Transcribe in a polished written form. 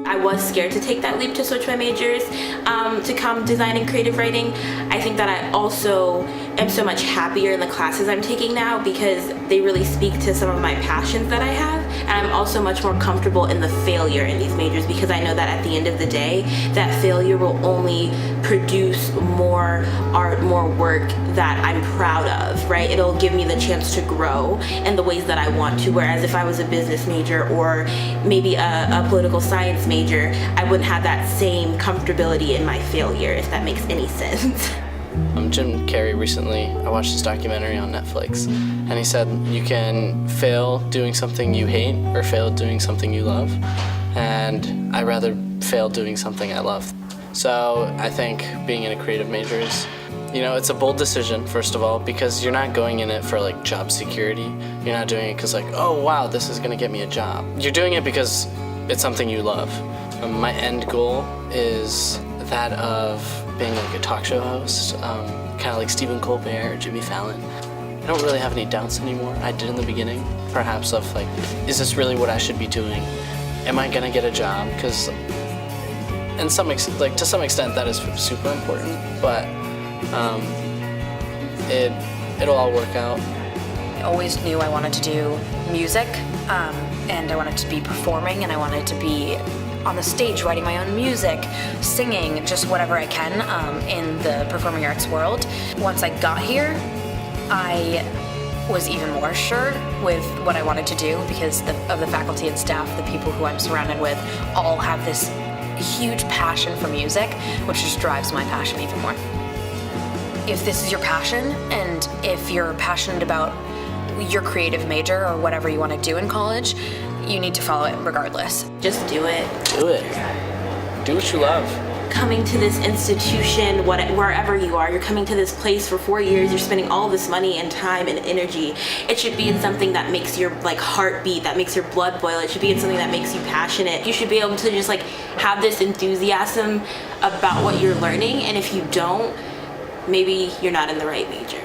I was scared to take that leap to switch my majors to come design and creative writing. I think that I also am so much happier in the classes I'm taking now because they really speak to some of my passions that I have, and I'm also much more comfortable in the failure in these majors because I know that at the end of the day, that failure will only produce more art, more work that I'm proud of, right? It'll give me the chance to grow in the ways that I want to, whereas if I was a business major or maybe a political science major, I wouldn't have that same comfortability in my failure, if that makes any sense. Jim Carrey recently, I watched this documentary on Netflix, and he said you can fail doing something you hate or fail doing something you love, and I'd rather fail doing something I love. So I think being in a creative major is, it's a bold decision, first of all, because you're not going in it for like job security. You're not doing it because like, oh wow, this is gonna get me a job. You're doing it because it's something you love. My end goal is that of being like a talk show host, kind of like Stephen Colbert or Jimmy Fallon. I don't really have any doubts anymore. I did in the beginning, perhaps of like, is this really what I should be doing? Am I gonna get a job? Because to some extent that is super important, but it'll all work out. I always knew I wanted to do music, and I wanted to be performing, and I wanted to be on the stage writing my own music, singing, just whatever I can in the performing arts world. Once I got here, I was even more sure with what I wanted to do because of the faculty and staff, the people who I'm surrounded with, all have this huge passion for music, which just drives my passion even more. If this is your passion, and if you're passionate about your creative major or whatever you want to do in college, you need to follow it regardless. Just do it. Do it. Do what you love. Coming to this institution, wherever you are, you're coming to this place for 4 years, you're spending all this money and time and energy. It should be in something that makes your heart beat, that makes your blood boil. It should be in something that makes you passionate. You should be able to just have this enthusiasm about what you're learning, and if you don't, maybe you're not in the right major.